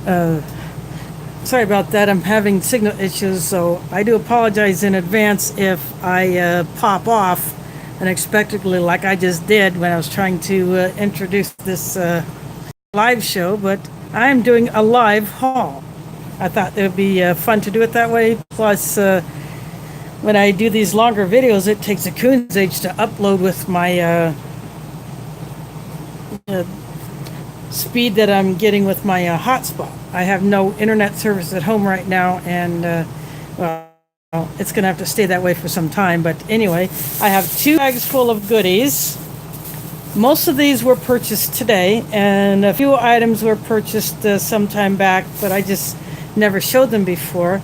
Sorry about that. I'm having signal issues, so I do apologize in advance if I pop off unexpectedly, like I just did when I was trying to introduce this live show. But I'm doing a live haul. I thought it would be fun to do it that way. Plus, when I do these longer videos, it takes a coon's age to upload with my uh, speed that I'm getting with my hotspot. I have no internet service at home right now, and well, it's going to have to stay that way for some time. But anyway, I have 2 bags full of goodies. Most of these were purchased today, and a few items were purchased some time back, but I just never showed them before.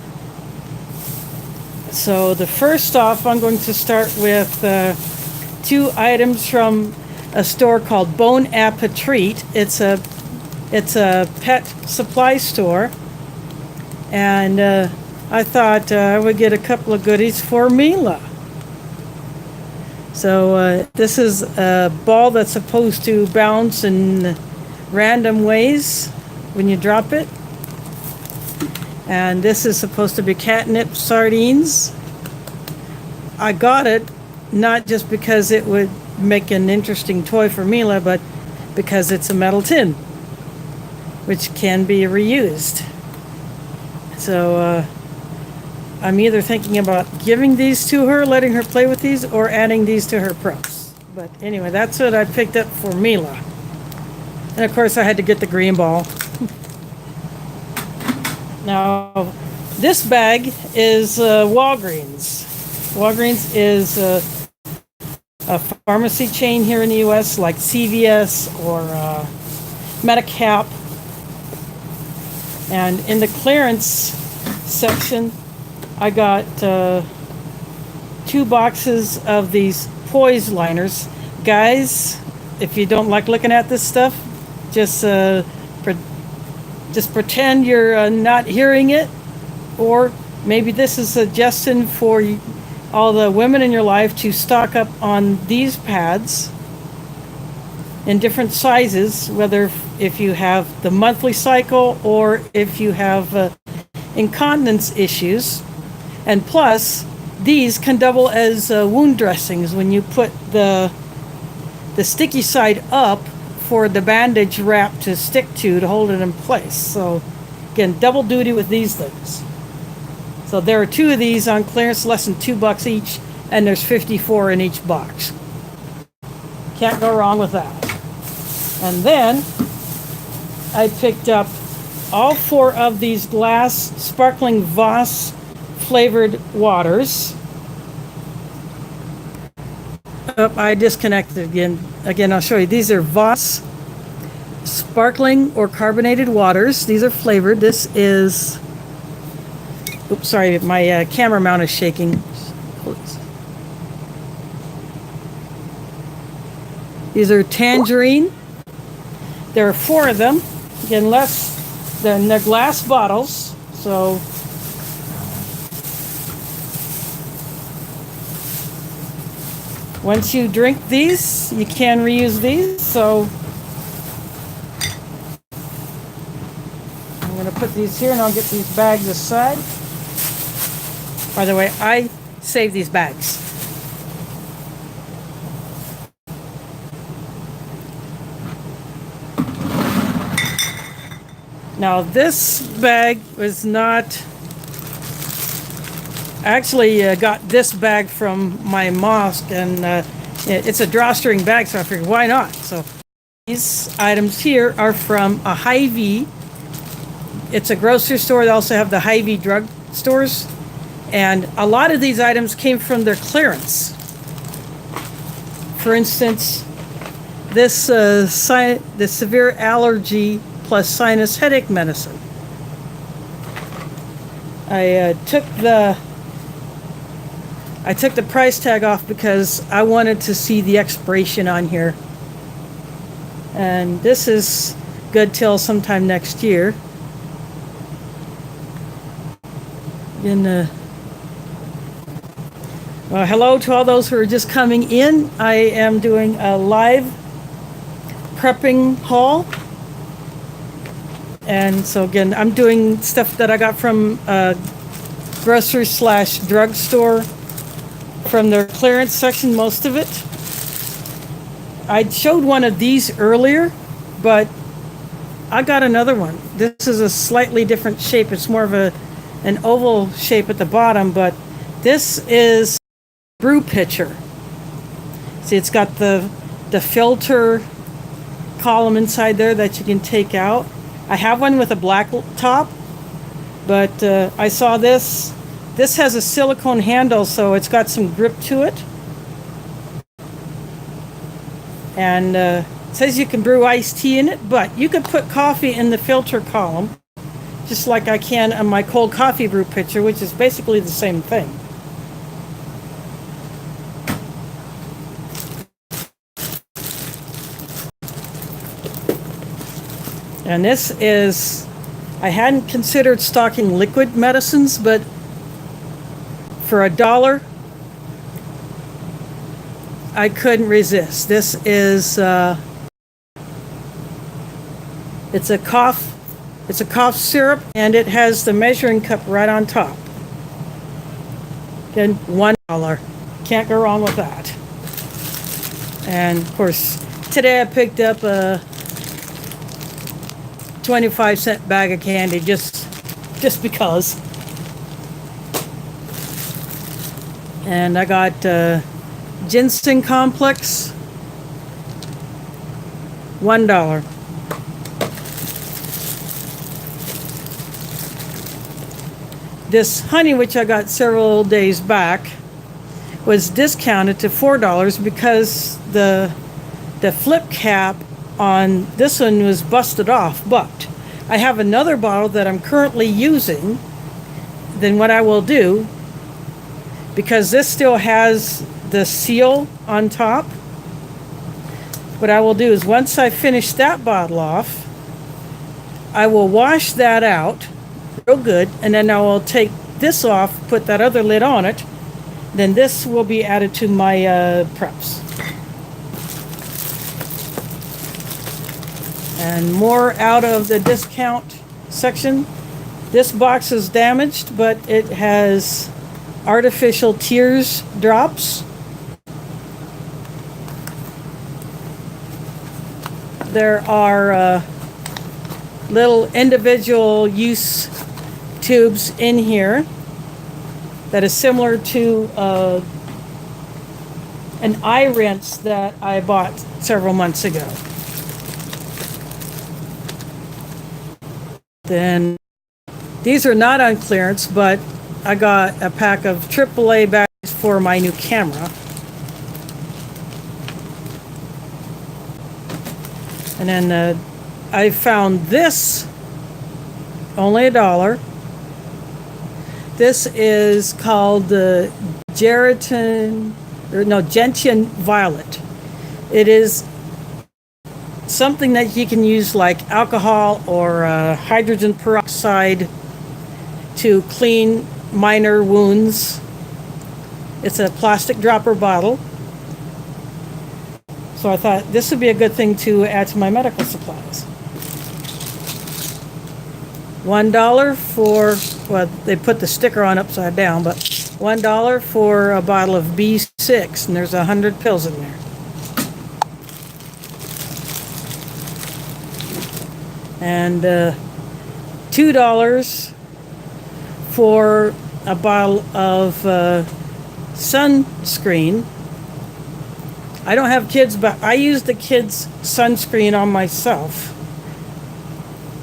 So the first off, I'm going to start with 2 items from a store called Bon Appetit. It's a pet supply store, and I thought I would get a couple of goodies for Mila. So this is a ball that's supposed to bounce in random ways when you drop it. And this is supposed to be catnip sardines. I got it not just because it would make an interesting toy for Mila, but because it's a metal tin, which can be reused. So I'm either thinking about giving these to her, letting her play with these, or adding these to her props. But anyway, that's what I picked up for Mila. And of course I had to get the green ball. Now, this bag is Walgreens. Walgreens is a pharmacy chain here in the U.S. like CVS or Medicap. And in the clearance section, I got 2 boxes of these poise liners. Guys, if you don't like looking at this stuff, just pretend you're not hearing it, or maybe this is a suggestion for all the women in your life to stock up on these pads in different sizes, whether if you have the monthly cycle or if you have incontinence issues. And plus, these can double as wound dressings when you put the sticky side up for the bandage wrap to stick to hold it in place. So again, double duty with these things. So there are 2 of these on clearance, less than $2 each, and there's 54 in each box. Can't go wrong with that. And then I picked up all 4 of these glass sparkling Voss flavored waters. Oh, I disconnected again. Again, I'll show you. These are Voss sparkling or carbonated waters. These are flavored. This is... Oops, sorry, my camera mount is shaking. These are tangerine. There are 4 of them. Again, less than they're glass bottles. So once you drink these, you can reuse these. So I'm going to put these here and I'll get these bags aside. By the way, I save these bags. Now this bag was not... I actually got this bag from my mosque, and it's a drawstring bag, so I figured, why not? So these items here are from a Hy-Vee. It's a grocery store. They also have the Hy-Vee drug stores. And a lot of these items came from their clearance. For instance, this the severe allergy plus sinus headache medicine. I took the price tag off because I wanted to see the expiration on here. And this is good till sometime next year. Hello to all those who are just coming in. I am doing a live prepping haul And so again, I'm doing stuff that I got from grocery slash drugstore from their clearance section, most of it. I showed one of these earlier, but I got another one. This is a slightly different shape. It's more of an oval shape at the bottom, but this is brew pitcher. See, it's got the filter column inside there that you can take out. I have one with a black top, but I saw this. This has a silicone handle, so it's got some grip to it. And it says you can brew iced tea in it, but you could put coffee in the filter column, just like I can on my cold coffee brew pitcher, which is basically the same thing. And this is, I hadn't considered stocking liquid medicines, but for $1, I couldn't resist. This is, it's a cough syrup, and it has the measuring cup right on top. Again, $1. Can't go wrong with that. And of course, today I picked up a 25-cent bag of candy just because. And I got ginseng complex, $1. This honey, which I got several days back, was discounted to $4 because the flip cap on this one was busted off. But I have another bottle that I'm currently using. Then what I will do, because this still has the seal on top, what I will do is once I finish that bottle off, I will wash that out real good, and then I will take this off, put that other lid on it. Then this will be added to my preps. And more out of the discount section. This box is damaged, but it has artificial tears drops. There are little individual use tubes in here that is similar to an eye rinse that I bought several months ago. Then these are not on clearance, but I got a pack of AAA batteries for my new camera. And then I found this, only $1. This is called the Gentian Violet. It is something that you can use like alcohol or hydrogen peroxide to clean minor wounds. It's a plastic dropper bottle. So I thought this would be a good thing to add to my medical supplies. $1 for, well, they put the sticker on upside down, but $1 for a bottle of B6, and there's 100 pills in there. And $2 for a bottle of sunscreen. I don't have kids, but I use the kids' sunscreen on myself.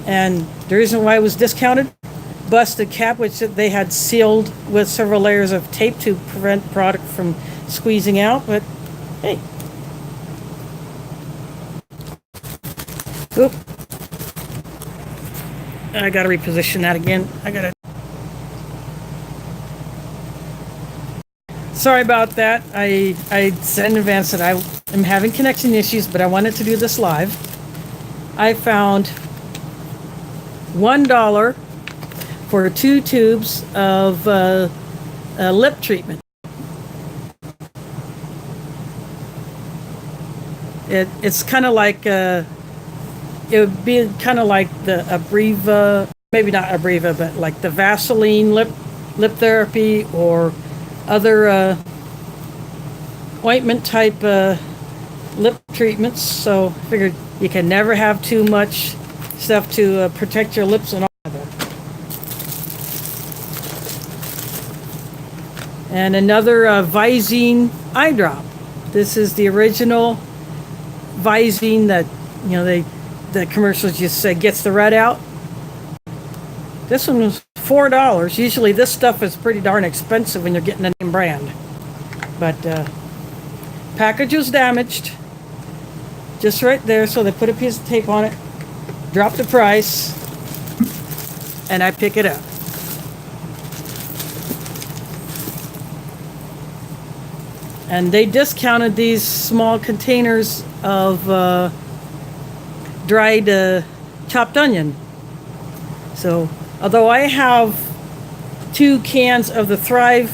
And the reason why it was discounted, busted cap, which they had sealed with several layers of tape to prevent product from squeezing out. But hey, oop, I gotta reposition that again. Sorry about that. I said in advance that I am having connection issues, but I wanted to do this live. I found $1 for 2 tubes of lip treatment. It's kind of like it would be kind of like the Abreva, maybe not Abreva, but like the Vaseline lip therapy or other ointment type lip treatments. So I figured you can never have too much stuff to protect your lips and all of that. And another Visine eye drop. This is the original Visine that, the commercials just say gets the red out. This one was $4. Usually this stuff is pretty darn expensive when you're getting a name brand. But package was damaged. Just right there, so they put a piece of tape on it, drop the price, and I pick it up. And they discounted these small containers of dried chopped onion. So, although I have 2 cans of the Thrive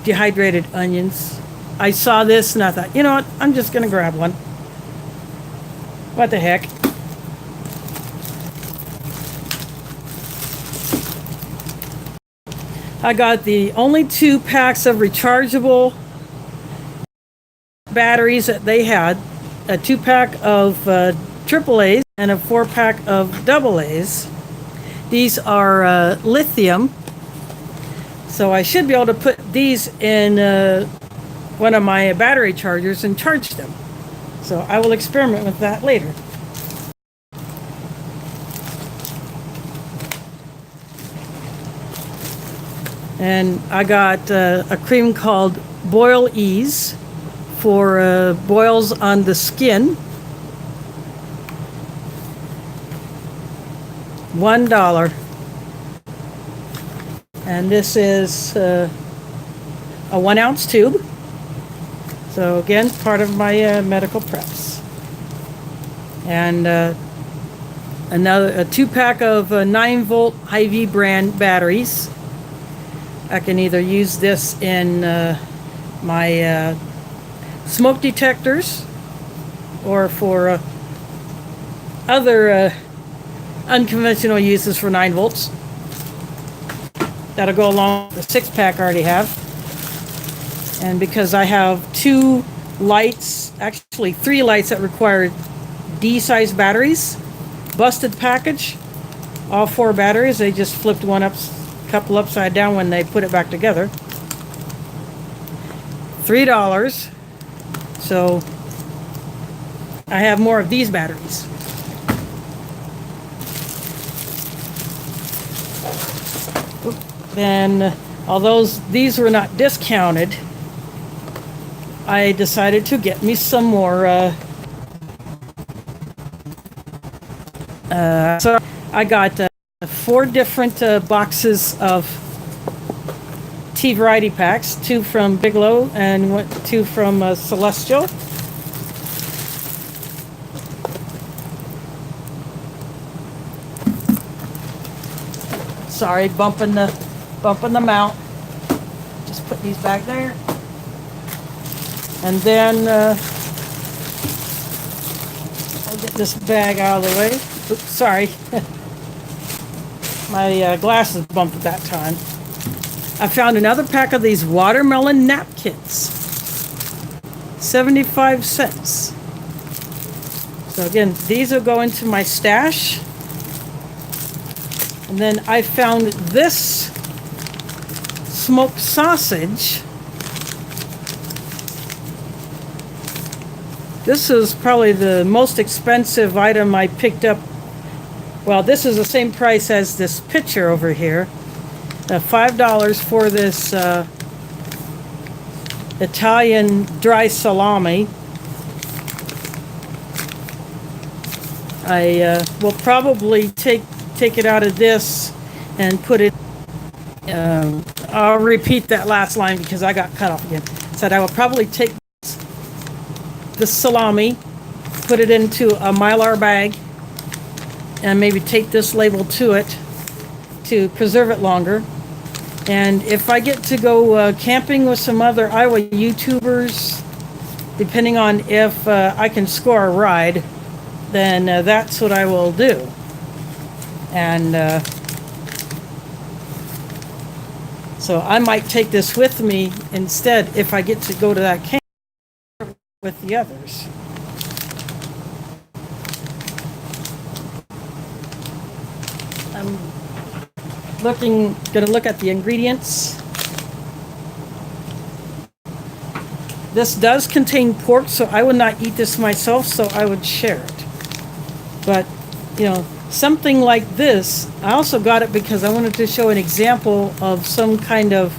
dehydrated onions, I saw this and I thought, you know what, I'm just going to grab one. What the heck? I got the only 2 packs of rechargeable batteries that they had, a 2-pack of AAAs and a 4-pack of AA's. These are lithium, so I should be able to put these in one of my battery chargers and charge them. So I will experiment with that later. And I got a cream called Boil Ease for boils on the skin. $1. And this is a 1-ounce tube. So again, part of my medical preps. And a 2-pack of 9-volt Hy-Vee brand batteries. I can either use this in my smoke detectors or for other unconventional uses for 9 volts. That'll go along with the 6-pack I already have. And because I have 2 lights, actually 3 lights that require D-size batteries, busted package, all 4 batteries, they just flipped one up, couple upside down when they put it back together. $3. So I have more of these batteries. Then, although these were not discounted, I decided to get me some more. So I got 4 different boxes of tea variety packs, 2 from Bigelow and 2 from Celestial. Sorry, bumping the mount. Just put these back there. And then I'll get this bag out of the way. Oops, sorry. My glasses bumped at that time. I found another pack of these watermelon napkins. 75 cents. So again, these will go into my stash. And then I found this smoked sausage. This is probably the most expensive item I picked up. Well, this is the same price as this pitcher over here. $5 for this Italian dry salami. I will probably take it out of this and put it. I'll repeat that last line because I got cut off again. Said I will probably take the salami, put it into a Mylar bag, and maybe tape this label to it to preserve it longer. And if I get to go camping with some other Iowa YouTubers, depending on if I can score a ride, then that's what I will do. And so I might take this with me instead if I get to go to that camp with the others. I'm gonna look at the ingredients. This does contain pork, so I would not eat this myself, so I would share it. But, you know, something like this, I also got it because I wanted to show an example of some kind of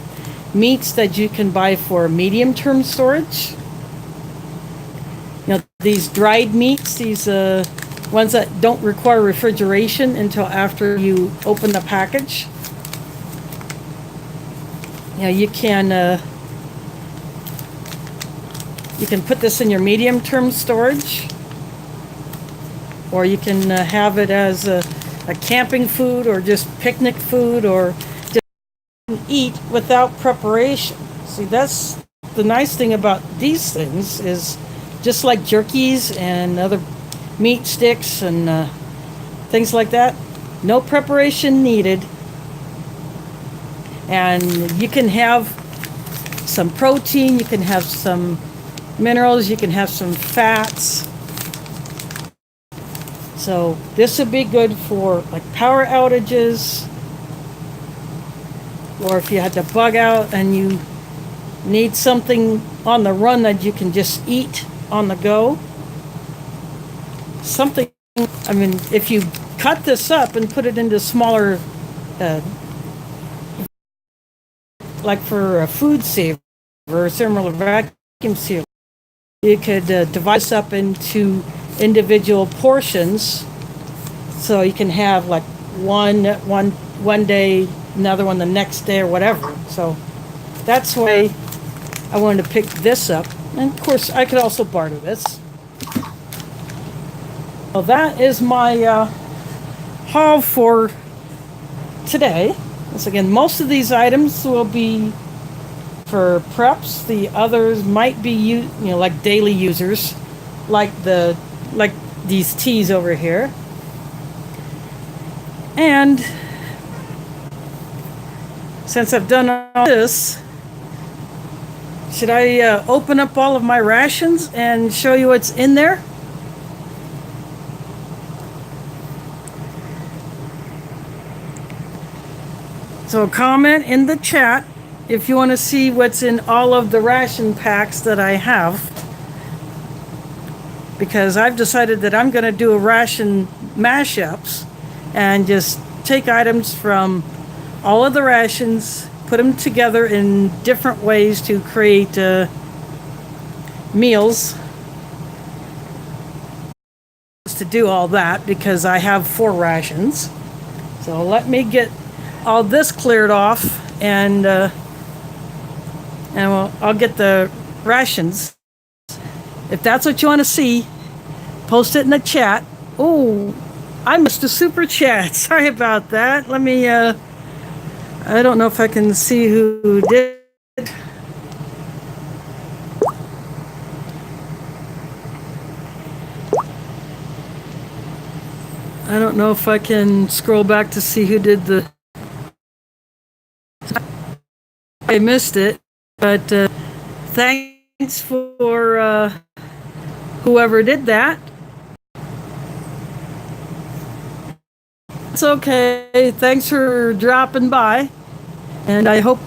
meats that you can buy for medium-term storage. You know, these dried meats, these ones that don't require refrigeration until after you open the package. You know, you can put this in your medium-term storage, or you can have it as a camping food or just picnic food, or just eat without preparation. See, that's the nice thing about these things, is just like jerkies and other meat sticks and things like that, no preparation needed. And you can have some protein, you can have some minerals, you can have some fats. So this would be good for like power outages, or if you had to bug out and you need something on the run that you can just eat on the go. Something, I mean, if you cut this up and put it into smaller, like for a food saver or a thermal vacuum sealer, you could divide this up into individual portions, so you can have like one day, another one the next day, or whatever. So that's why I wanted to pick this up. And of course, I could also barter this. Well, that is my haul for today. Once again, most of these items will be for preps. The others might be like daily users, like these teas over here. And since I've done all this, should I open up all of my rations and show you what's in there? So comment in the chat if you want to see what's in all of the ration packs that I have, because I've decided that I'm going to do a ration mashups and just take items from all of the rations, put them together in different ways to create meals. To do all that, because I have 4 rations. So let me get all this cleared off, and I'll get the rations. If that's what you want to see, post it in the chat. Oh, I missed a super chat. Sorry about that. Let me, I don't know if I can see who did. I don't know if I can scroll back to see who did the... I missed it, but thanks for whoever did that. It's okay. Thanks for dropping by, and I hope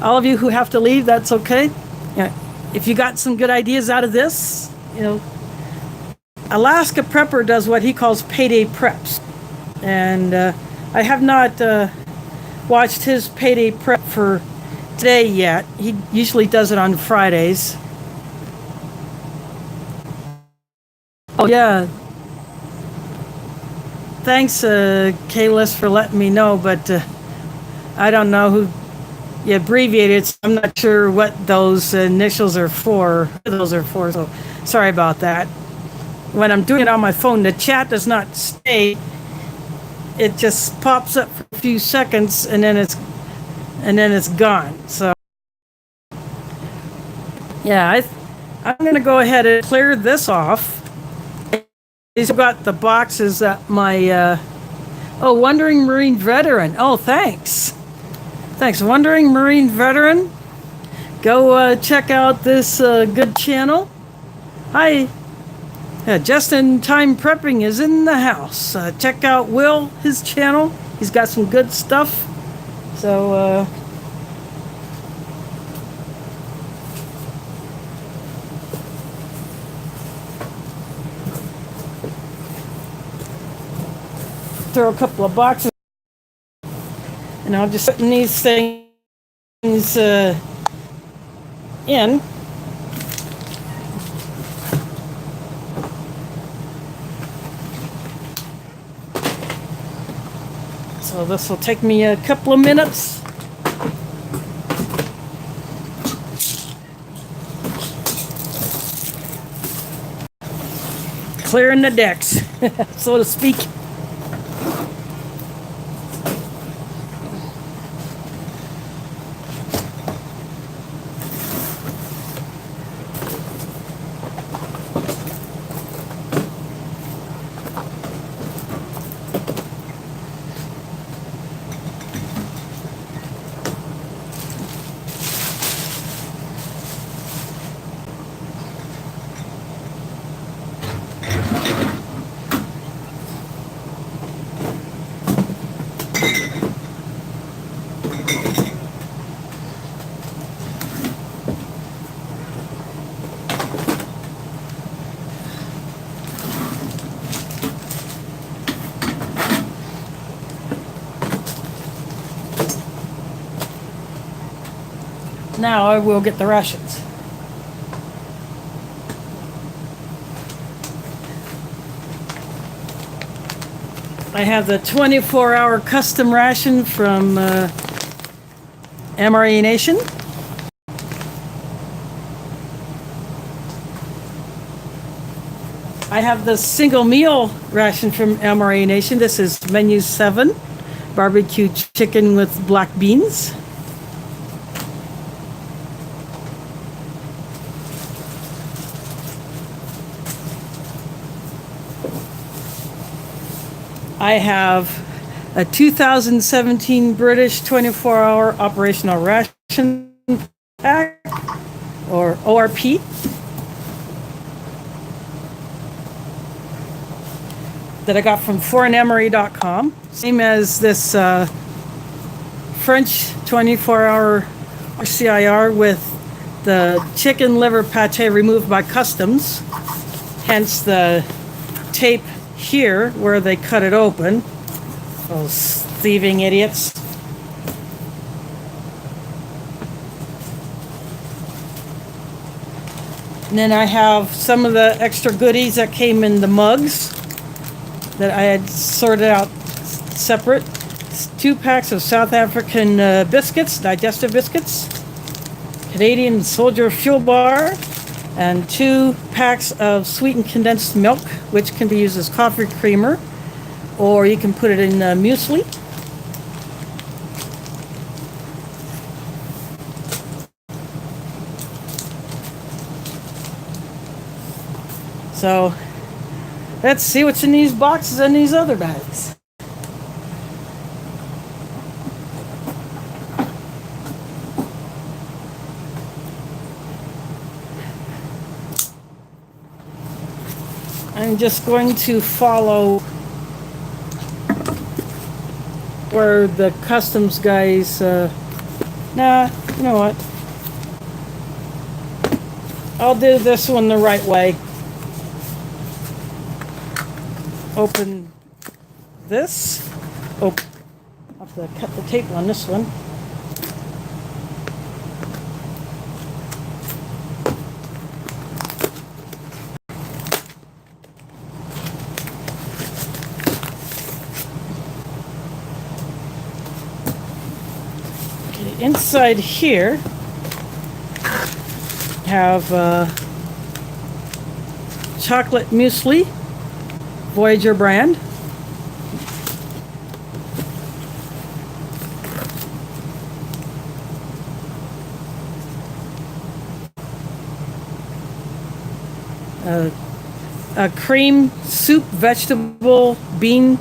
all of you who have to leave, that's okay. Yeah, if you got some good ideas out of this, Alaska Prepper does what he calls payday preps, and I have not watched his payday prep for today yet. He usually does it on Fridays. Oh yeah, thanks Kalis for letting me know, but I don't know who you abbreviated, so I'm not sure what those initials are for. So sorry about that. When I'm doing it on my phone, the chat does not stay. It just pops up for a few seconds, and then it's gone. So yeah, I'm gonna go ahead and clear this off. These have got the boxes that my, oh, Wandering Marine Veteran. Oh, thanks. Thanks, Wandering Marine Veteran. Go check out this good channel. Hi. Just in Time Prepping is in the house. Check out Will, his channel. He's got some good stuff. So, throw a couple of boxes, and I'll just put these things in. So this will take me a couple of minutes. Clearing the decks, so to speak. Now I will get the rations. I have the 24-hour custom ration from MRE Nation. I have the single meal ration from MRE Nation. This is menu 7, barbecue chicken with black beans. I have a 2017 British 24-hour operational ration pack, or ORP. That I got from foreignmemory.com. Same as this French 24-hour CIR with the chicken liver pate removed by customs. Hence the tape here where they cut it open. Those thieving idiots. And then I have some of the extra goodies that came in the mugs that I had sorted out separate. 2 packs of South African biscuits, digestive biscuits, Canadian Soldier Fuel Bar, and 2 packs of sweetened condensed milk, which can be used as coffee creamer, or you can put it in muesli. So let's see what's in these boxes and these other bags. I'm just going to follow where the customs guys, nah, you know what? I'll do this one the right way. Open this. Oh, I'll have to cut the tape on this one. Okay, inside here have chocolate muesli. Voyager brand. a cream soup, vegetable bean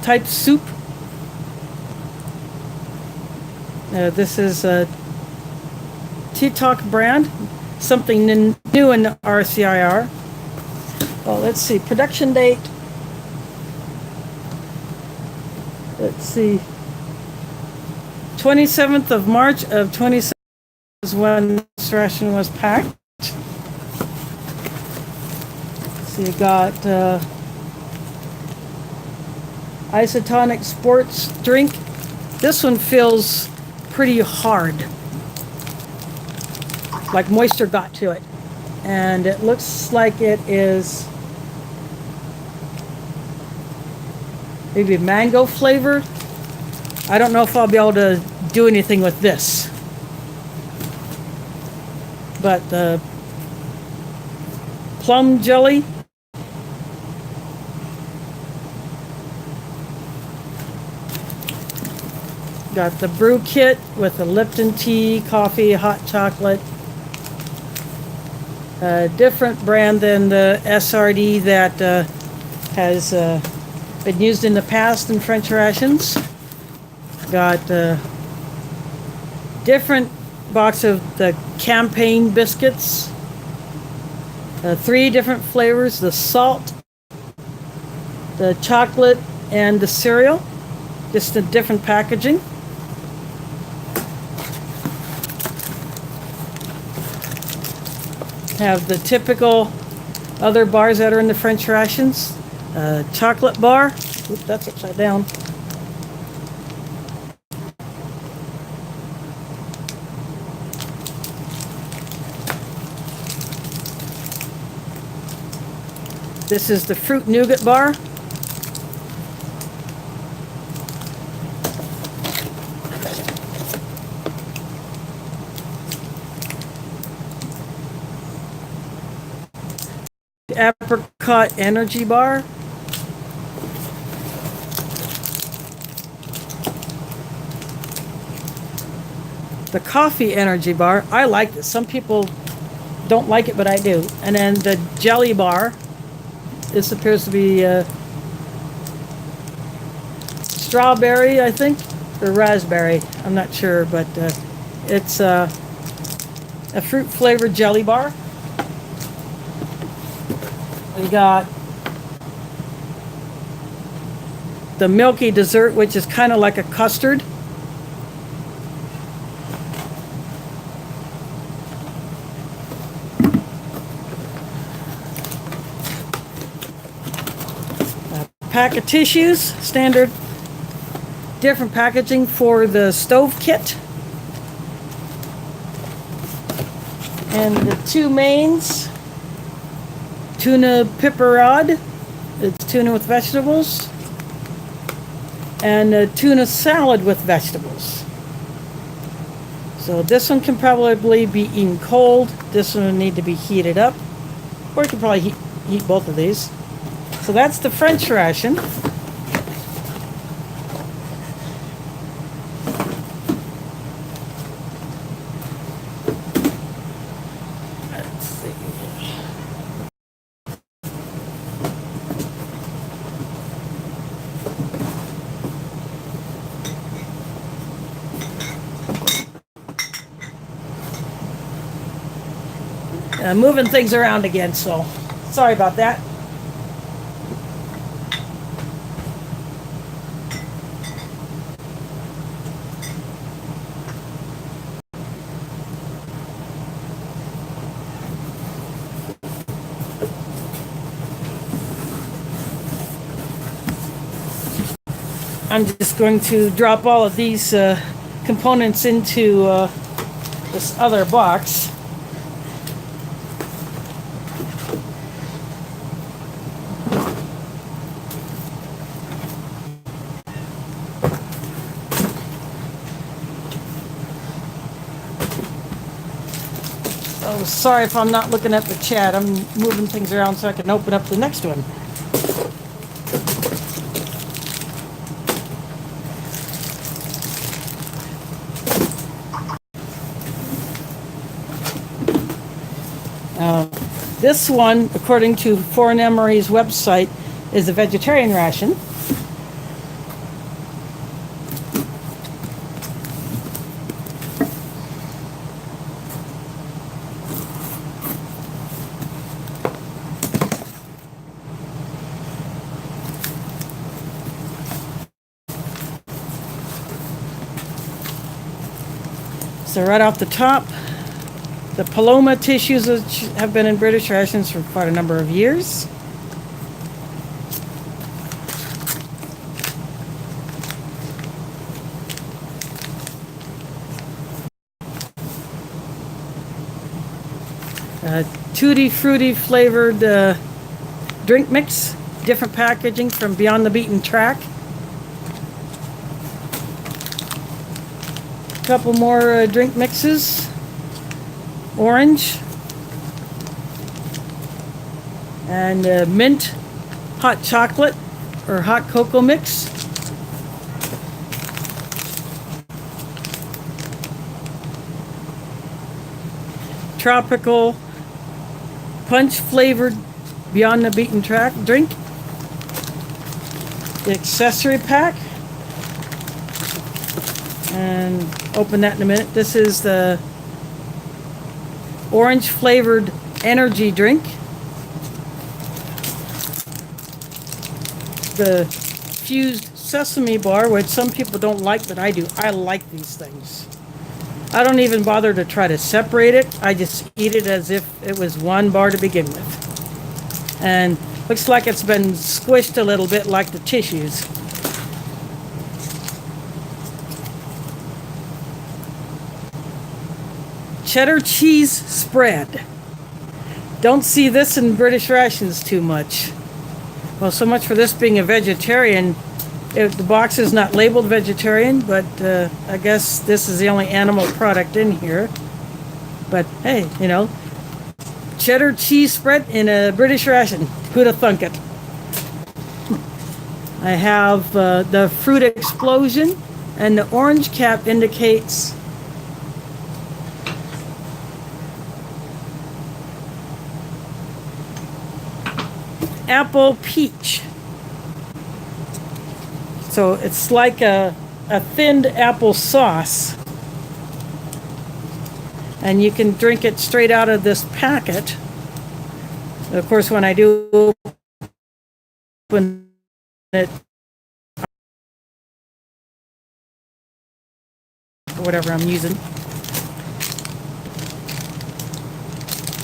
type soup. This is a Tea-Talk brand, something new in RCIR. Well, let's see, production date. Let's see, 27th of March of 27 is when this ration was packed. So you got Isotonic sports drink. This one feels pretty hard, like moisture got to it. And it looks like it is maybe mango flavor. I don't know if I'll be able to do anything with this. But the plum jelly. Got the brew kit with the Lipton tea, coffee, hot chocolate. A different brand than the SRD that has been used in the past in French rations. Got a different box of the campaign biscuits. 3 different flavors, the salt, the chocolate, and the cereal. Just a different packaging. Have the typical other bars that are in the French rations. Chocolate bar. Oops, that's upside down. This is the fruit nougat bar. Apricot energy bar. The coffee energy bar. I like this. Some people don't like it, but I do. And then the jelly bar. This appears to be strawberry, I think, or raspberry. I'm not sure, but it's a fruit flavored jelly bar. We got the milky dessert, which is kind of like a custard. A pack of tissues, standard, different packaging for the stove kit. And the 2 mains. Tuna piperade, it's tuna with vegetables, and a tuna salad with vegetables. So this one can probably be eaten cold. This one will need to be heated up, or you can probably heat both of these. So that's the French ration. Let's see. Moving things around again, so sorry about that. I'm just going to drop all of these components into this other box. Oh, sorry if I'm not looking at the chat. I'm moving things around so I can open up the next one. This one, according to Foreign Emery's website, is a vegetarian ration. So right off the top, the Paloma tissues have been in British rations for quite a number of years. Tutti Frutti flavored drink mix, different packaging from Beyond the Beaten Track. A couple more drink mixes. Orange and mint hot chocolate or hot cocoa mix. Tropical punch flavored Beyond the Beaten Track drink. The accessory pack. And open that in a minute. This is the orange flavored energy drink. The fused sesame bar, which some people don't like, but I do. I like these things. I don't even bother to try to separate it. I just eat it as if it was one bar to begin with. And looks like it's been squished a little bit like the tissues. Cheddar cheese spread. Don't see this in British rations too much. Well, so much for this being a vegetarian. The box is not labeled vegetarian, but I guess this is the only animal product in here. But hey, you know, cheddar cheese spread in a British ration. Who'd have thunk it? I have the fruit explosion, and the orange cap indicates apple peach. So it's like a thinned apple sauce. And you can drink it straight out of this packet. Of course, when I do open it, or whatever I'm using.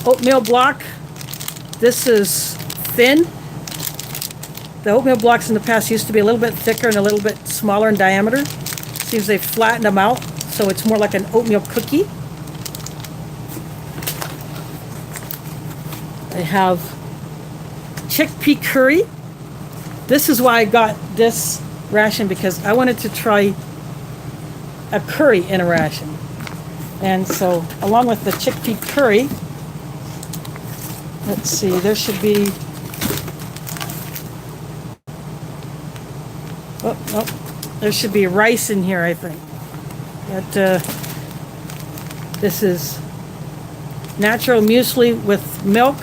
Oatmeal block. This is thin. The oatmeal blocks in the past used to be a little bit thicker and a little bit smaller in diameter. Seems they've flattened them out, so it's more like an oatmeal cookie. I have chickpea curry. This is why I got this ration, because I wanted to try a curry in a ration. And so, along with the chickpea curry, let's see, there should be, there should be rice in here, I think. But, this is natural muesli with milk.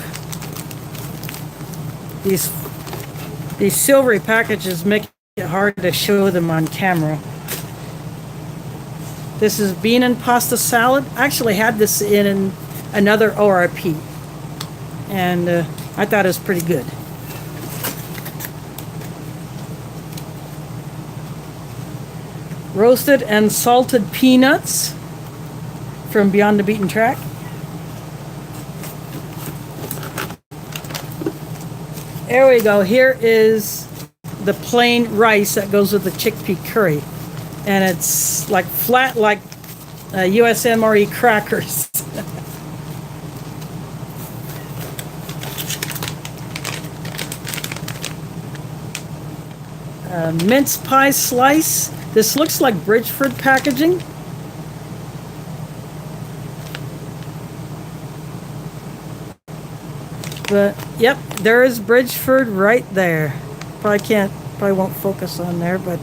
These silvery packages make it hard to show them on camera. This is bean and pasta salad. I actually had this in another ORP, and I thought it was pretty good. Roasted and salted peanuts from Beyond the Beaten Track. There we go. Here is the plain rice that goes with the chickpea curry. And it's like flat like USMRE crackers. Mince pie slice. This looks like Bridgeford packaging. But yep, there is Bridgeford right there. Probably won't focus on there, but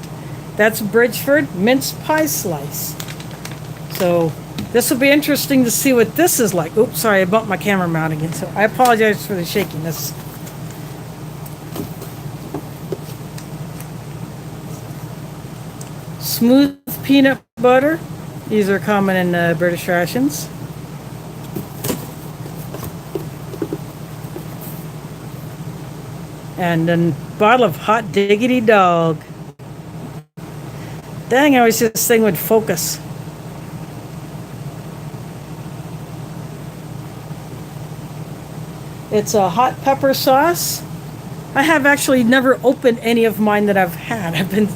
that's Bridgeford mince pie slice. So This will be interesting to see what this is like. Oops, sorry, I bumped my camera mount again, so I apologize for the shakiness. Smooth peanut butter. These are common in British rations. And a bottle of Hot Diggity Dog. Dang, I wish this thing would focus. It's a hot pepper sauce. I have actually never opened any of mine that I've had. I've been,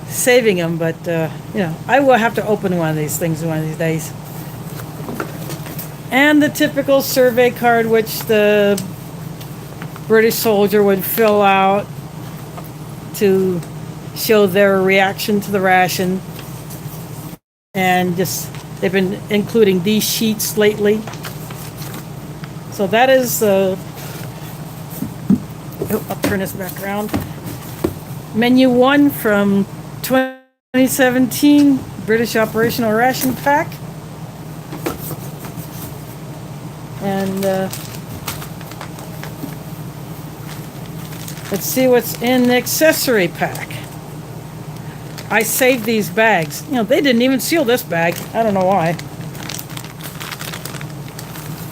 saving them, but I will have to open one of these things one of these days. And the typical survey card, which the British soldier would fill out to show their reaction to the ration. And they've been including these sheets lately. So that is I'll turn this back around. Menu 1 from 2017 British Operational Ration Pack. And let's see what's in the accessory pack. I saved these bags. They didn't even seal this bag. I don't know why.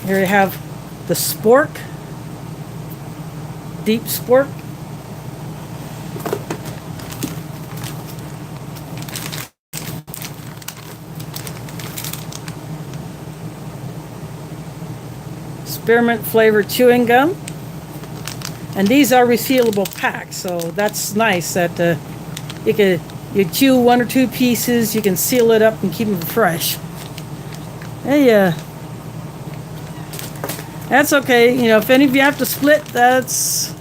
Here you have the spork, deep spork. Spearmint flavored chewing gum. And these are resealable packs, so that's nice that you chew 1 or 2 pieces, you can seal it up and keep them fresh. Hey, that's okay. If any of you have to split, that's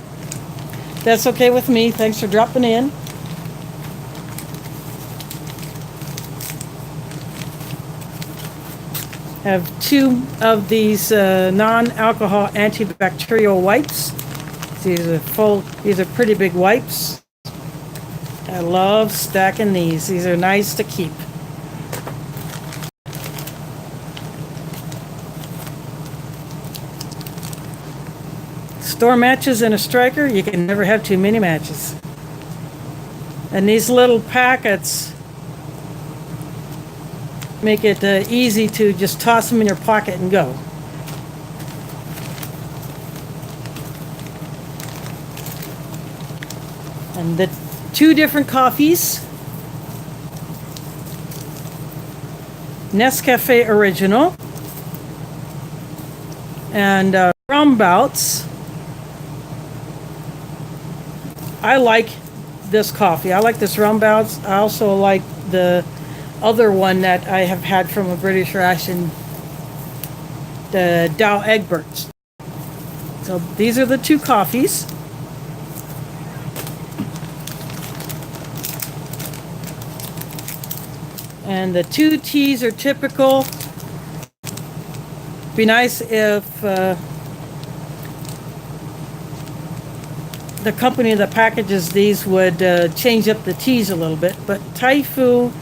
okay with me. Thanks for dropping in. Have 2 of these non-alcohol antibacterial wipes. These are pretty big wipes. I love stacking these. These are nice to keep. Store matches in a striker. You can never have too many matches. And these little packets make it easy to just toss them in your pocket and go. And the 2 different coffees. Nescafe Original and Rumbouts. I like this coffee. I like this Rumbouts. I also like the other one that I have had from a British ration, the Dow Egberts. So these are the 2 coffees. And the 2 teas are typical. Be nice if the company that packages these would change up the teas a little bit. But Taifu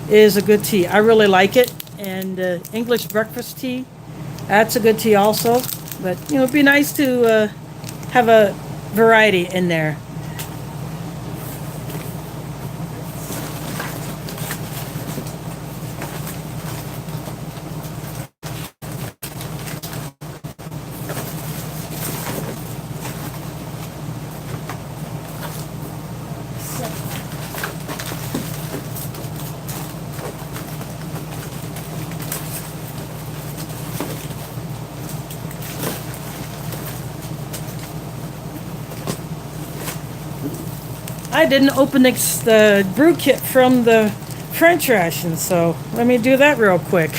is a good tea. I really like it. And English breakfast tea, that's a good tea also. But it'd be nice to have a variety in there. I didn't open the brew kit from the French ration, so let me do that real quick.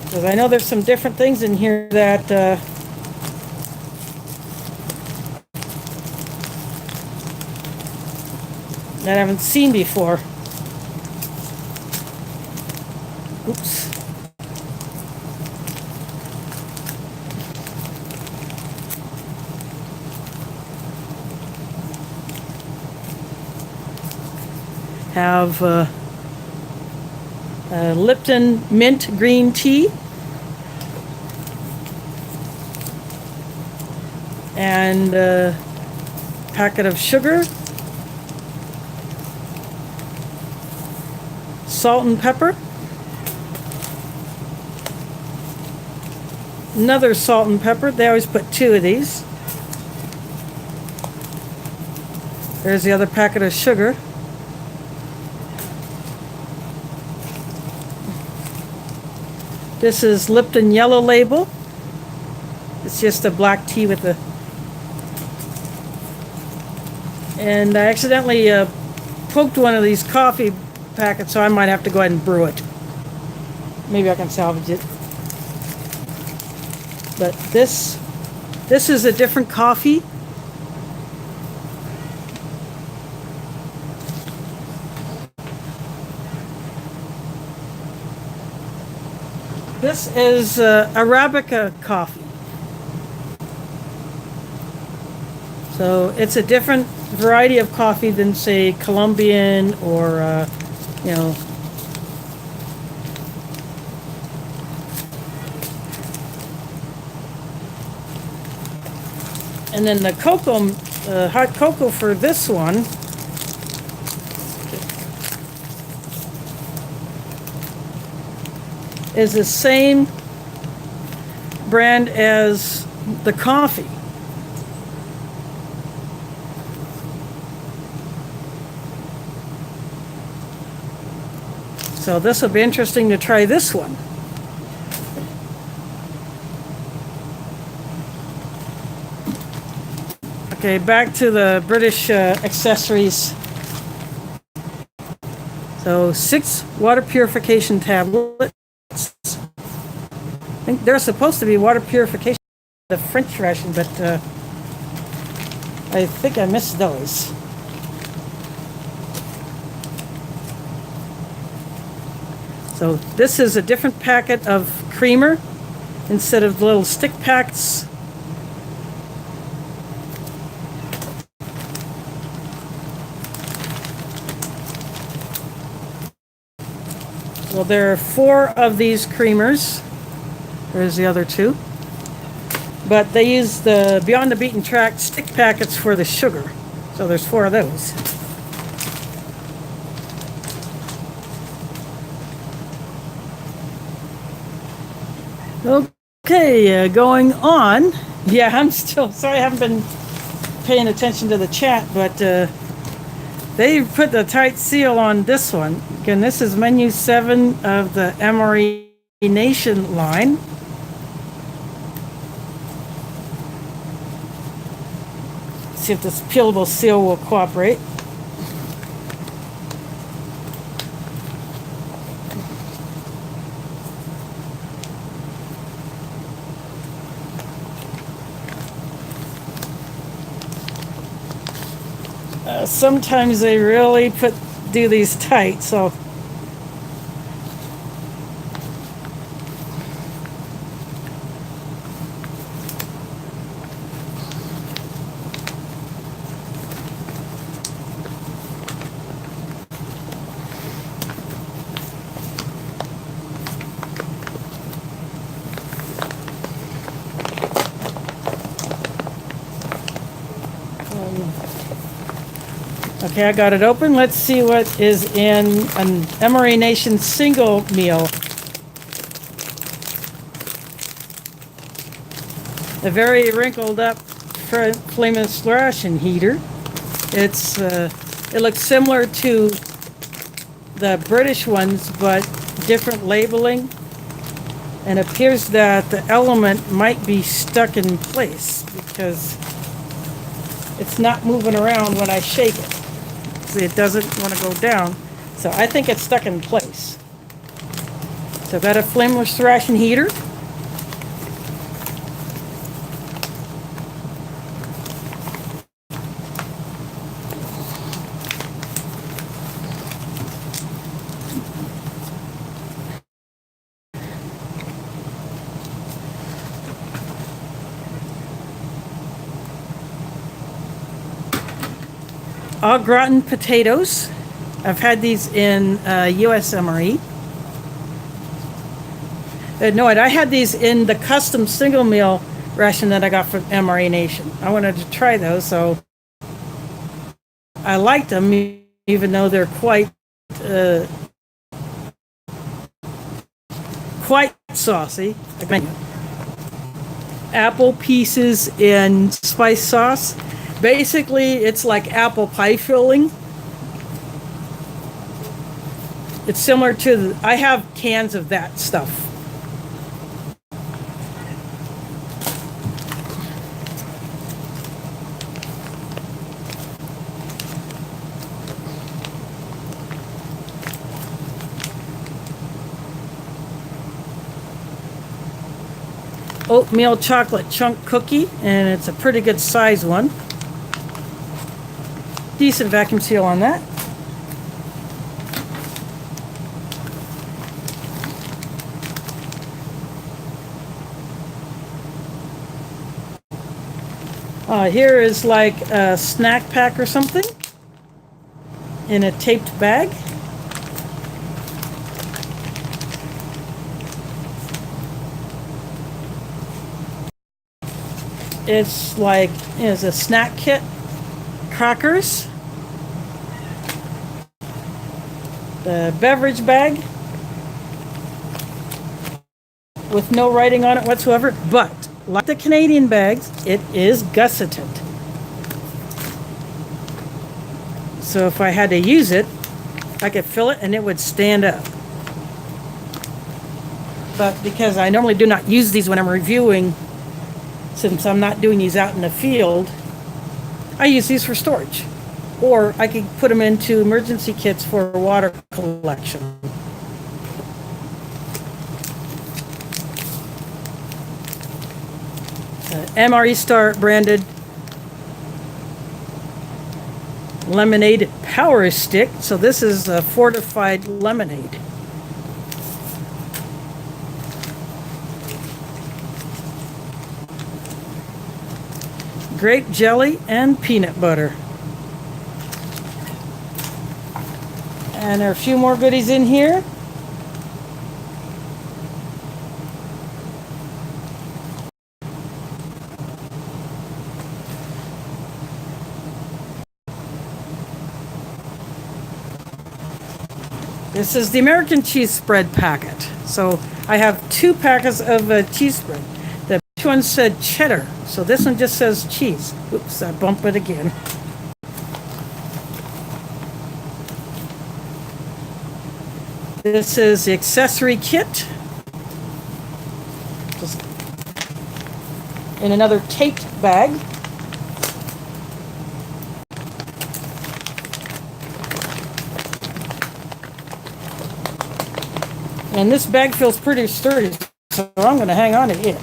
Because I know there's some different things in here that I haven't seen before. Oops. Have Lipton mint green tea, and a packet of sugar, salt and pepper, another salt and pepper. They always put 2 of these. There's the other packet of sugar. This is Lipton Yellow Label. It's just a black tea with a... And I accidentally poked one of these coffee packets, so I might have to go ahead and brew it. Maybe I can salvage it. But this is a different coffee. This is Arabica coffee. So it's a different variety of coffee than, say, Colombian or, you know. And then the cocoa, hot cocoa for this one is the same brand as the coffee. So this will be interesting to try this one. Okay, back to the British accessories. So 6 water purification tablets. I think they're supposed to be water purification, the French ration, but I think I missed those. So this is a different packet of creamer instead of the little stick packs. Well, there are 4 of these creamers. There's the other 2. But they use the Beyond the Beaten Track stick packets for the sugar. So there's 4 of those. Okay, going on. Yeah, I'm still sorry I haven't been paying attention to the chat, but they put the tight seal on this one. Again, this is menu 7 of the Emery Nation line. See if this peelable seal will cooperate. Sometimes they really do these tight, so okay, I got it open. Let's see what is in an Emery Nation single meal. A very wrinkled up flameless ration heater. It looks similar to the British ones, but different labeling. And it appears that the element might be stuck in place because it's not moving around when I shake it. See, it doesn't want to go down. So I think it's stuck in place. So I've got a flameless ration heater. Au gratin potatoes. I've had these in USMRE. No, and I had these in the custom single meal ration that I got from MRE Nation. I wanted to try those, so I liked them, even though they're quite saucy. Apple pieces in spice sauce. Basically, it's like apple pie filling. It's similar to, I have cans of that stuff. Oatmeal chocolate chunk cookie, and it's a pretty good size one. Decent vacuum seal on that. Here is like a snack pack or something in a taped bag. It's like, it's a snack kit, crackers, the beverage bag with no writing on it whatsoever, but like the Canadian bags, it is gusseted. So if I had to use it, I could fill it and it would stand up. But because I normally do not use these when I'm reviewing, since I'm not doing these out in the field, I use these for storage. Or I could put them into emergency kits for water collection. MRE Star branded lemonade power stick. So this is a fortified lemonade. Grape jelly and peanut butter. And there are a few more goodies in here. This is the American cheese spread packet. So I have 2 packets of cheese spread. The first one said cheddar, so this one just says cheese. Oops, I bumped it again. This is the accessory kit. Just in another taped bag. And this bag feels pretty sturdy, so I'm going to hang on to it.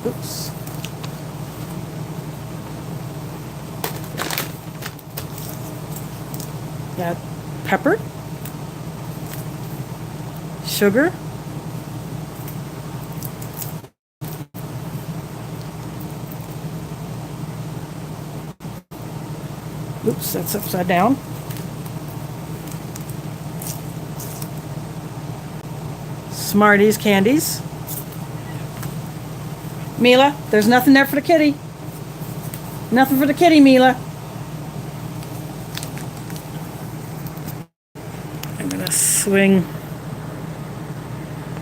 Oops. Got pepper, sugar, oops, that's upside down. Smarties candies. Mila, there's nothing there for the kitty. Nothing for the kitty, Mila. I'm gonna swing.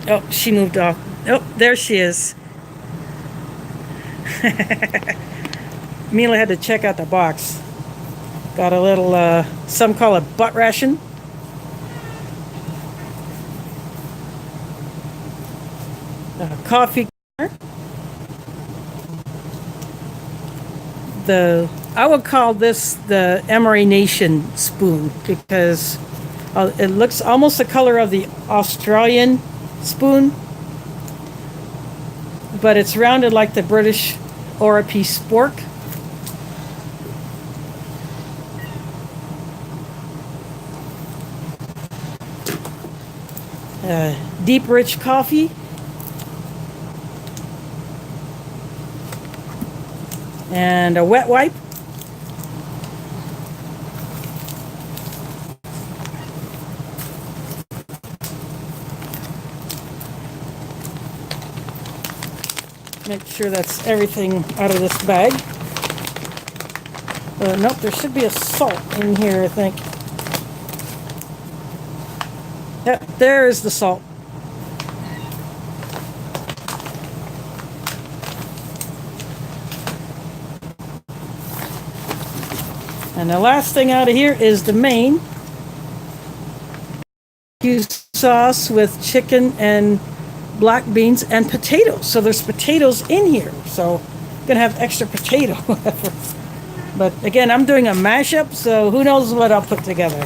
Oh, she moved off. Oh, there she is. Mila had to check out the box. Got a little, some call it butt ration. Coffee. I would call this the MRE Nation spoon because it looks almost the color of the Australian spoon, but it's rounded like the British Orapi spork. Deep rich coffee. And a wet wipe. Make sure that's everything out of this bag. Nope, there should be a salt in here, I think. Yep, there's the salt. And the last thing out of here is the main sauce with chicken and black beans and potatoes. So there's potatoes in here. So I'm gonna have extra potato. But again, I'm doing a mashup, so who knows what I'll put together.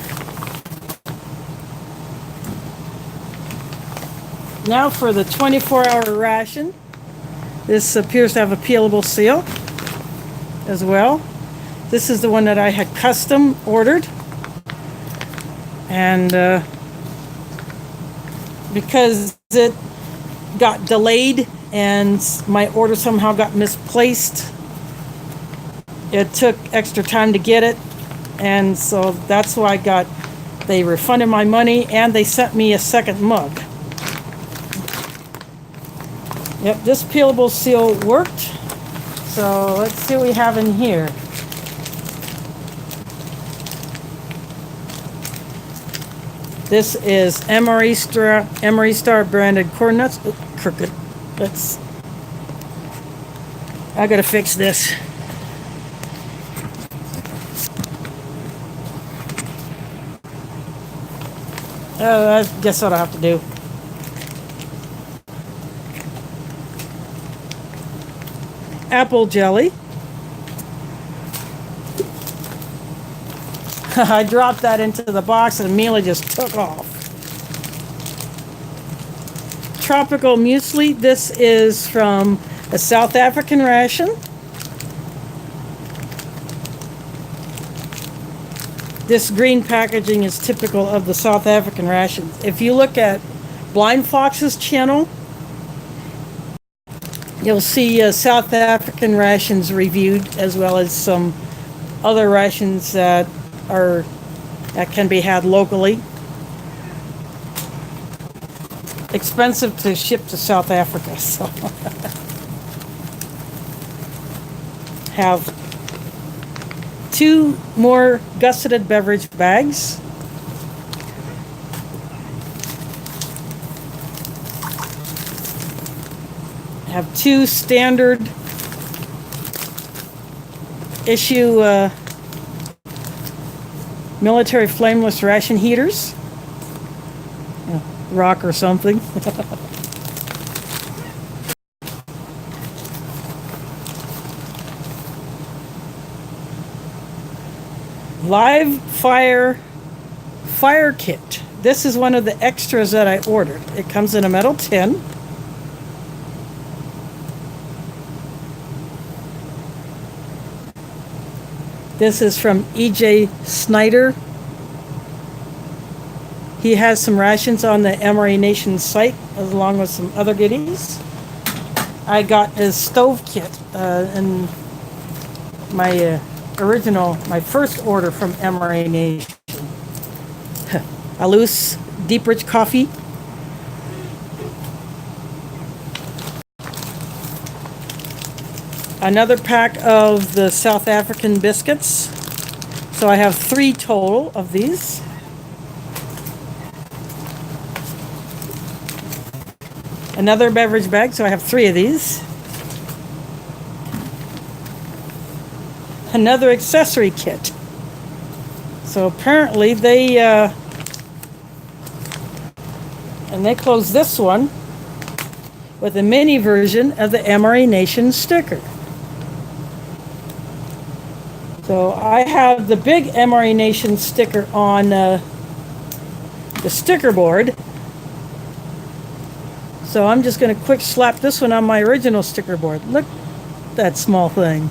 Now for the 24-hour ration. This appears to have a peelable seal as well. This is the one that I had custom ordered. And because it got delayed and my order somehow got misplaced, it took extra time to get it, and so that's why they refunded my money and they sent me a second mug. Yep, this peelable seal worked. So let's see what we have in here. This is Emery Star branded corn nuts. Ooh, crooked. I gotta fix this. I guess what I have to do. Apple jelly. I dropped that into the box and Amelia just took off. Tropical muesli. This is from a South African ration. This green packaging is typical of the South African rations. If you look at Blind Fox's channel, you'll see South African rations reviewed, as well as some other rations that can be had locally. Expensive to ship to South Africa, so have 2 more gusseted beverage bags. Have 2 standard issue military flameless ration heaters. Rock or something. Live fire kit. This is one of the extras that I ordered. It comes in a metal tin. This is from E.J. Snyder. He has some rations on the MRA Nation site, along with some other goodies. I got his stove kit in my my first order from MRA Nation. A loose deep rich coffee. Another pack of the South African biscuits. So I have 3 total of these. Another beverage bag, so I have 3 of these. Another accessory kit. So apparently they closed this one with a mini version of the MRA Nation sticker. So I have the big MRA Nation sticker on the sticker board. So I'm just going to quick slap this one on my original sticker board. Look at that small thing.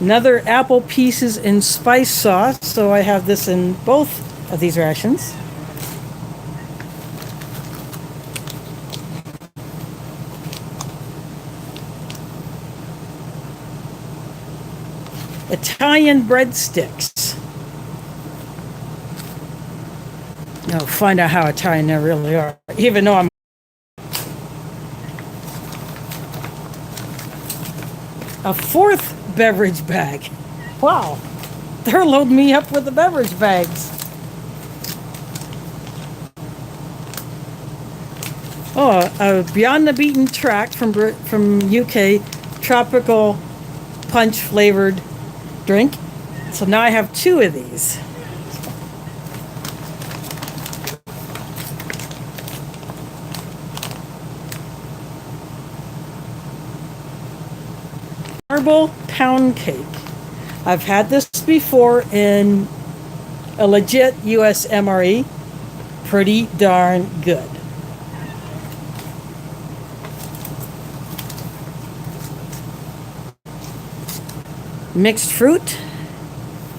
Another apple pieces in spice sauce. So I have this in both of these rations. Italian breadsticks. Now find out how Italian they really are, even though I'm a fourth beverage bag. Wow, they're loading me up with the beverage bags. Oh, a Beyond the Beaten Track from UK, tropical punch flavored drink. So now I have 2 of these. Marble pound cake. I've had this before in a legit US MRE. Pretty darn good. Mixed fruit,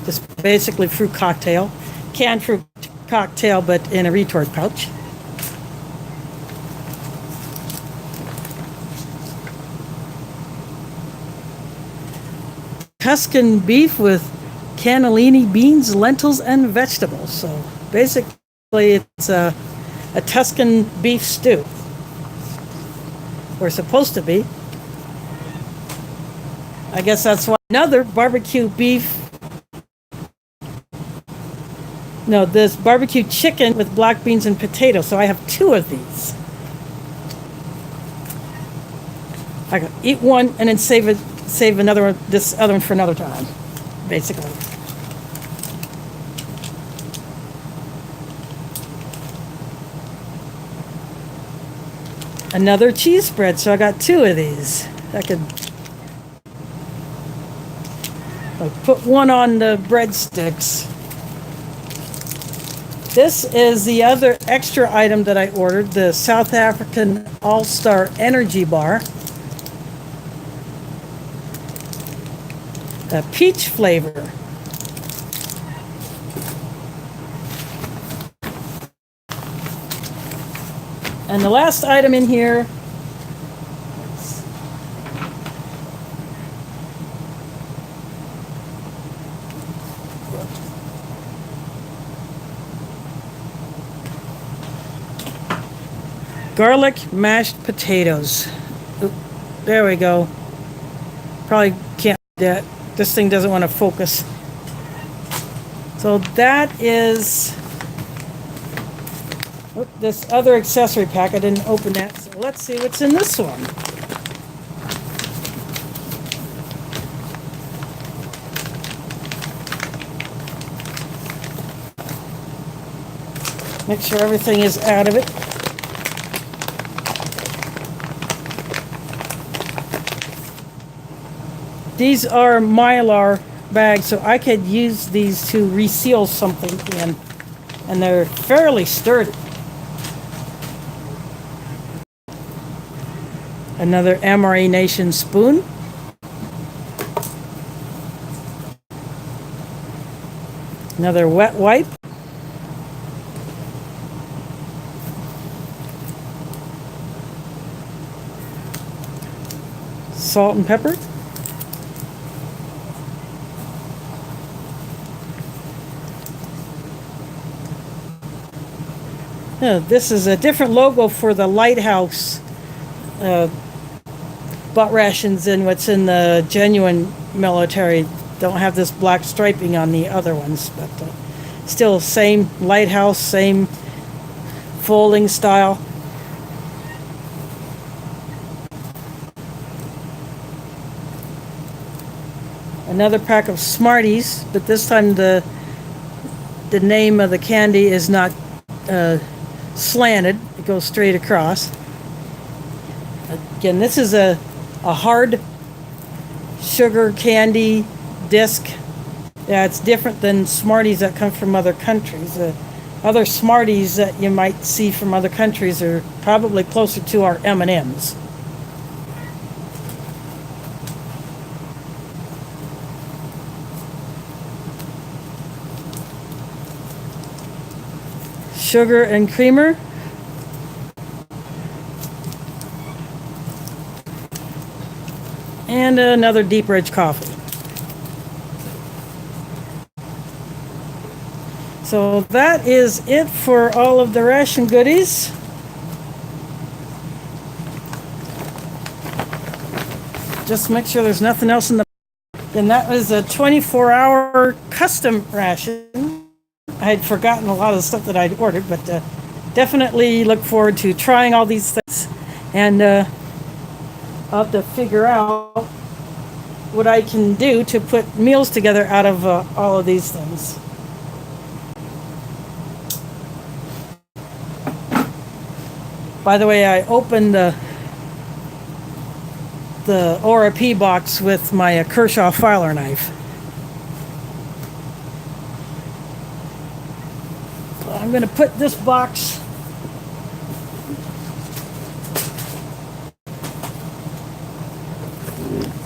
just basically fruit cocktail, canned fruit cocktail, but in a retort pouch. Tuscan beef with cannellini beans, lentils, and vegetables. So basically, it's a Tuscan beef stew. Or supposed to be. I guess that's why. Another barbecue beef. No, this barbecue chicken with black beans and potatoes. So I have 2 of these. I can eat one and then save another one, this other one for another time, basically. Another cheese spread, so I got 2 of these. I could put one on the breadsticks. This is the other extra item that I ordered, the South African All-Star Energy Bar. A peach flavor. And the last item in here, garlic mashed potatoes. Oop, there we go. Probably can't do that. This thing doesn't want to focus. So that is this other accessory pack. I didn't open that. So let's see what's in this one. Make sure everything is out of it. These are Mylar bags, so I could use these to reseal something in, and they're fairly sturdy. Another MRE Nation spoon. Another wet wipe. Salt and pepper. This is a different logo for the Lighthouse butt rations than what's in the genuine military. Don't have this black striping on the other ones, but still same Lighthouse, same folding style. Another pack of Smarties, but this time the name of the candy is not slanted. It goes straight across. Again, this is a hard sugar candy disc. Yeah, it's different than Smarties that come from other countries. Other Smarties that you might see from other countries are probably closer to our M&Ms. Sugar and creamer. And another deep ridge coffee. So that is it for all of the ration goodies. Just make sure there's nothing else in the. And that was a 24-hour custom ration. I had forgotten a lot of the stuff that I'd ordered, but definitely look forward to trying all these things. And I'll have to figure out what I can do to put meals together out of all of these things. By the way, I opened the ORP box with my Kershaw filer knife. So I'm going to put this box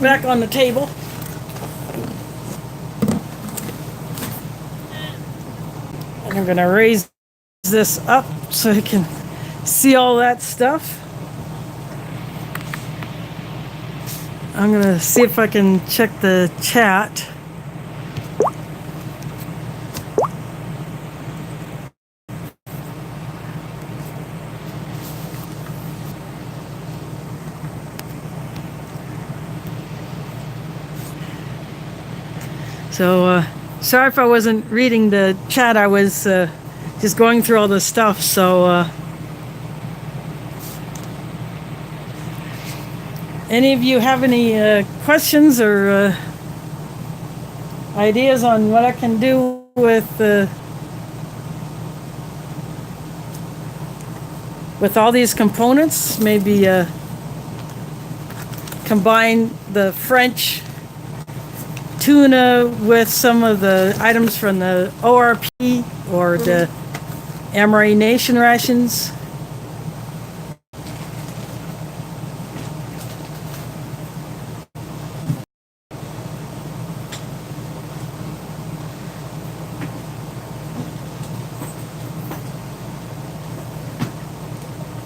back on the table. And I'm going to raise this up so you can see all that stuff. I'm going to see if I can check the chat. So, sorry if I wasn't reading the chat. I was just going through all the stuff. So, any of you have any questions or ideas on what I can do with all these components? Maybe combine the French tuna with some of the items from the ORP or the Amory Nation rations.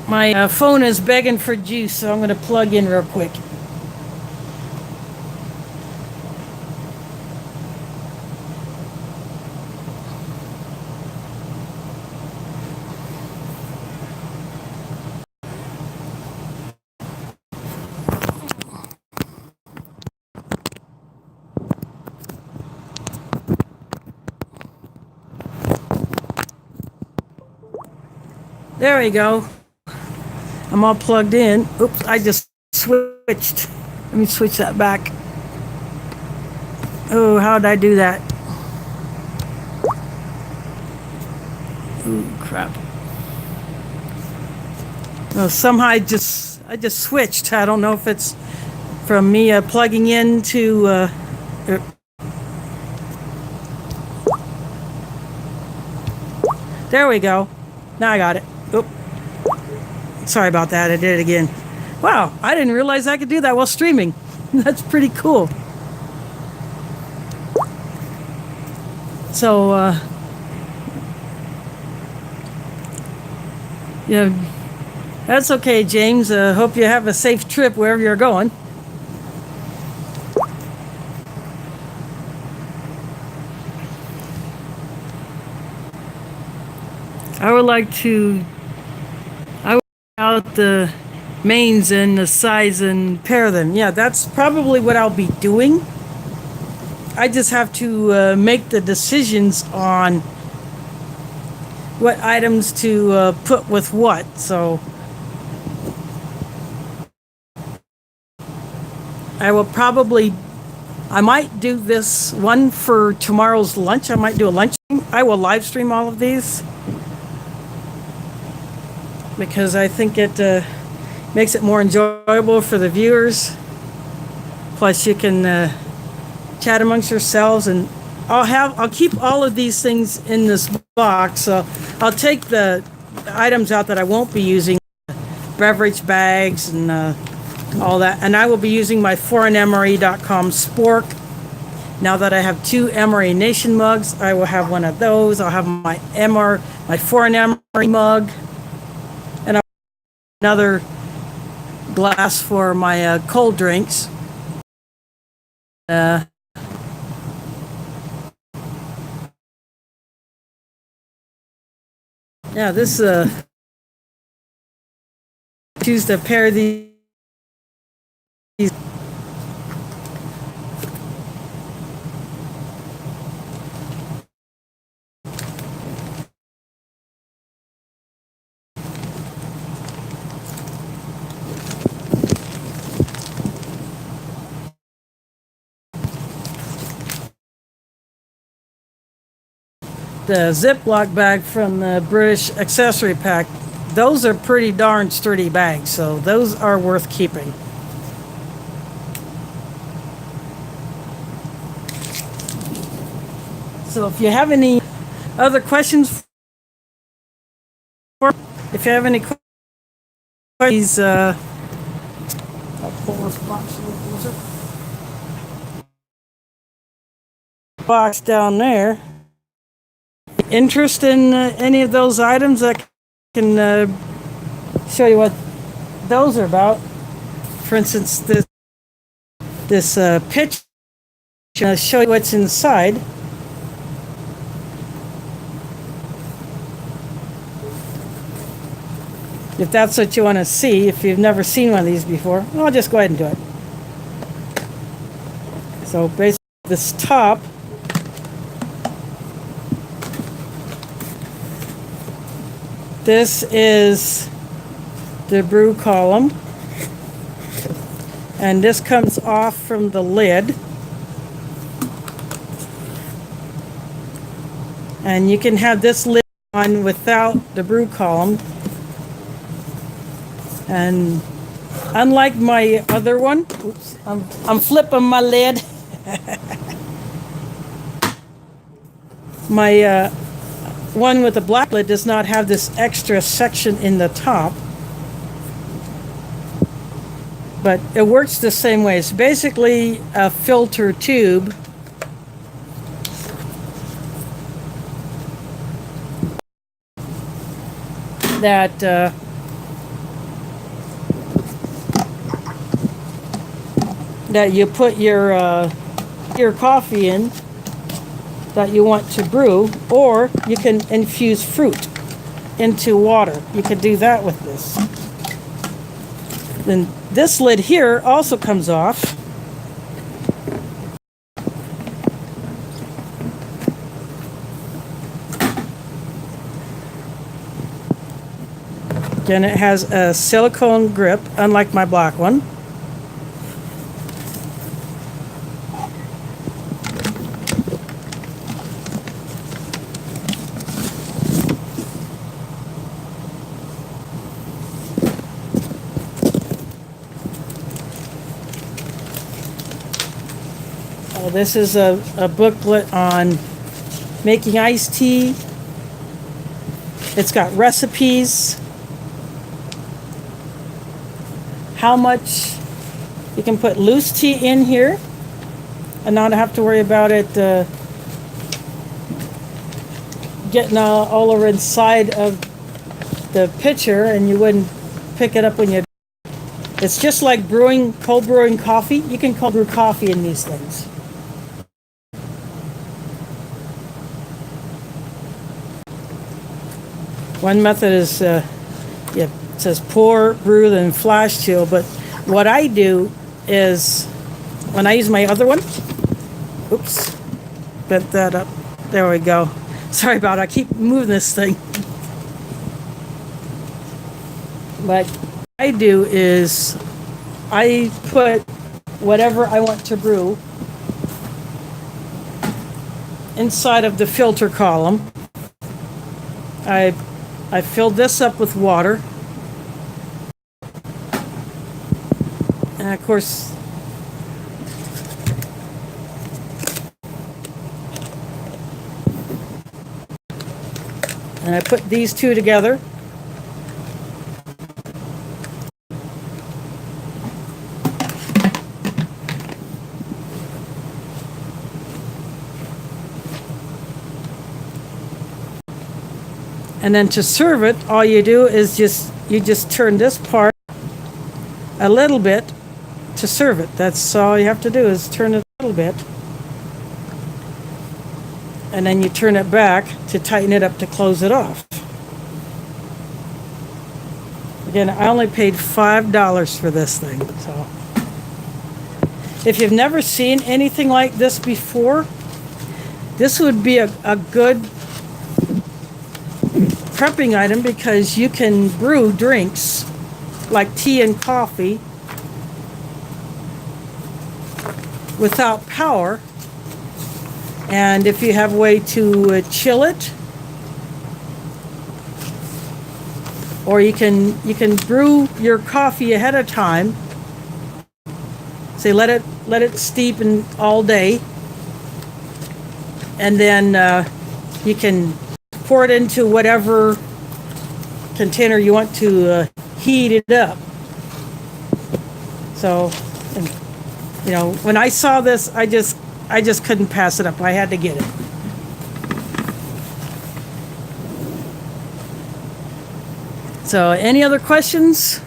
My phone is begging for juice, so I'm going to plug in real quick. There we go. I'm all plugged in. Oops, I just switched. Let me switch that back. Oh, how did I do that? Ooh, crap. Oh, somehow I just switched. I don't know if it's from me plugging into. There we go. Now I got it. Oop. Sorry about that. I did it again. Wow, I didn't realize I could do that while streaming. That's pretty cool. So, yeah, that's okay, James. Hope you have a safe trip wherever you're going. I would like to out the mains and the sides and pair them. Yeah, that's probably what I'll be doing. I just have to make the decisions on what items to put with what. So I might do this one for tomorrow's lunch. I might do a lunch. I will live stream all of these, because I think it makes it more enjoyable for the viewers. Plus, you can chat amongst yourselves, and I'll keep all of these things in this box. I'll take the items out that I won't be using, beverage bags and all that, and I will be using my foreignemory.com spork. Now that I have 2 Amory Nation mugs, I will have one of those. I'll have my Foreign Amory mug, another glass for my cold drinks. Yeah, this choose to pair these. The Ziploc bag from the British Accessory Pack. Those are pretty darn sturdy bags, so those are worth keeping. So if you have any other questions, if you have any questions, I'll pull this box a little closer. Box down there. Interest in any of those items, I can show you what those are about. For instance, this pitch, I'll show you what's inside. If that's what you want to see, if you've never seen one of these before, I'll just go ahead and do it. So basically this top this is the brew column, and this comes off from the lid, and you can have this lid on without the brew column. And unlike my other one, oops, I'm flipping my lid. My one with the black lid does not have this extra section in the top, but it works the same way. It's basically a filter tube that that you put your coffee in that you want to brew, or you can infuse fruit into water. You can do that with this. Then this lid here also comes off. Again, it has a silicone grip, unlike my black one. This is a booklet on making iced tea. It's got recipes, how much you can put loose tea in here and not have to worry about it getting all over inside of the pitcher, and you wouldn't pick it up when you. It's just like cold brewing coffee. You can cold brew coffee in these things. One method is, it says pour, brew, then flash chill. But what I do is, when I use my other one, oops, bent that up. There we go. Sorry about it. I keep moving this thing. But what I do is, I put whatever I want to brew inside of the filter column. I filled this up with water, and of course I put these two together, and then to serve it, all you do is you just turn this part a little bit to serve it. That's all you have to do, is turn it a little bit, and then you turn it back to tighten it up to close it off. Again, I only paid $5 for this thing, so. If you've never seen anything like this before, this would be a good prepping item because you can brew drinks like tea and coffee without power. And if you have a way to chill it, or you can brew your coffee ahead of time. Say let it steep in all day, and then you can pour it into whatever container you want to heat it up. So, you know, when I saw this, I just couldn't pass it up. I had to get it. So, any other questions?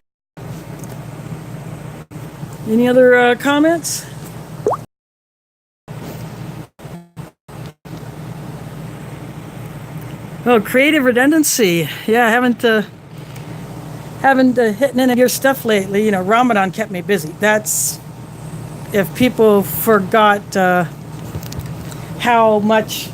Any other comments? Oh, creative redundancy. Yeah, I haven't hit any of your stuff lately. You know, Ramadan kept me busy. That's if people forgot how much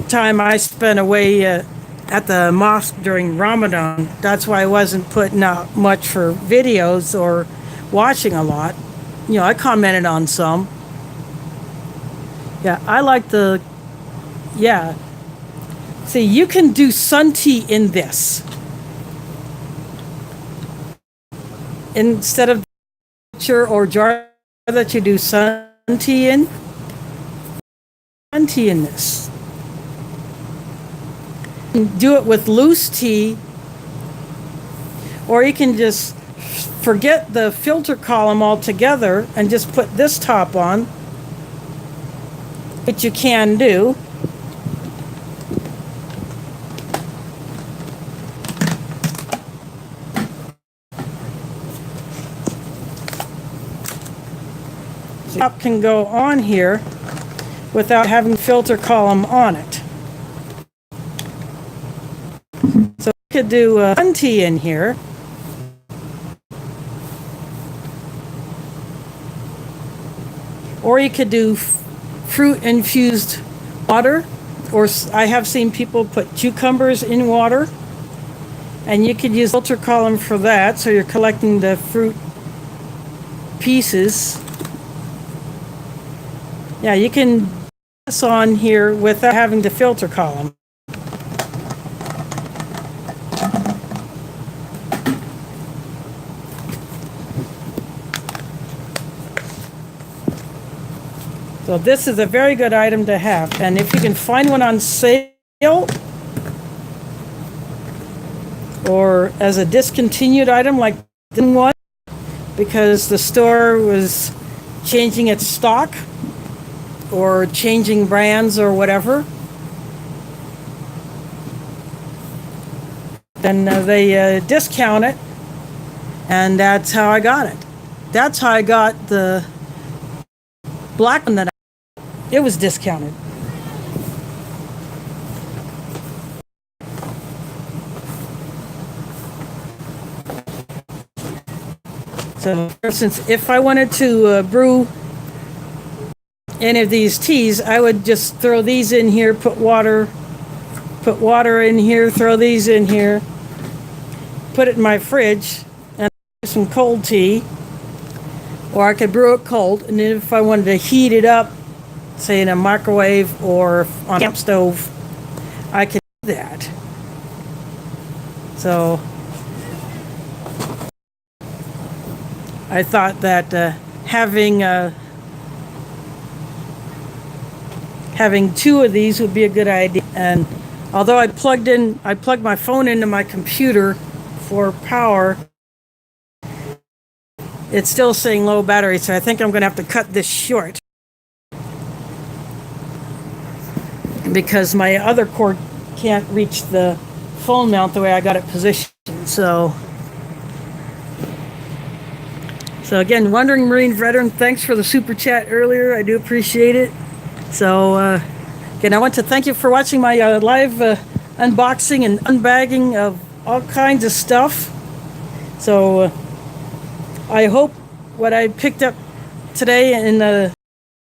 time I spent away at the mosque during Ramadan. That's why I wasn't putting out much for videos or watching a lot. You know, I commented on some. Yeah, I like the, yeah. See, you can do sun tea in this. Instead of the pitcher or jar that you do sun tea in, sun tea in this. You can do it with loose tea, or you can just forget the filter column altogether and just put this top on, which you can do. So the top can go on here without having filter column on it. So you could do sun tea in here. Or you could do fruit infused water, or I have seen people put cucumbers in water, and you could use filter column for that, so you're collecting the fruit pieces. Yeah, you can put this on here without having to filter column. So this is a very good item to have, and if you can find one on sale or as a discontinued item like this one, because the store was changing its stock or changing brands or whatever, then they discount it, and that's how I got it. That's how I got the black one that it was discounted. So, for instance, if I wanted to brew any of these teas, I would just throw these in here, put water in here, throw these in here, put it in my fridge, and do some cold tea. Or I could brew it cold, and then if I wanted to heat it up, say in a microwave or on a camp stove, I could do that. So I thought that having two of these would be a good idea. And although I plugged my phone into my computer for power, it's still saying low battery, so I think I'm going to have to cut this short, because my other cord can't reach the phone mount the way I got it positioned. So again, Wandering Marine Veteran, thanks for the super chat earlier. I do appreciate it. So again, I want to thank you for watching my live unboxing and unbagging of all kinds of stuff. So I hope what I picked up today in the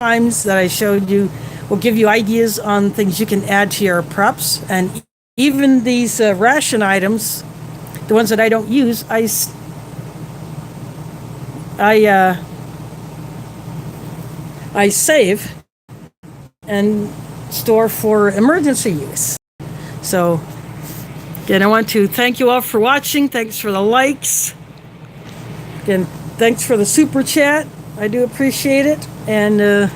times that I showed you will give you ideas on things you can add to your preps. And even these ration items, the ones that I don't use, I save and store for emergency use. So again, I want to thank you all for watching. Thanks for the likes. Again, thanks for the super chat. I do appreciate it. And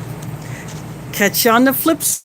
catch you on the flips.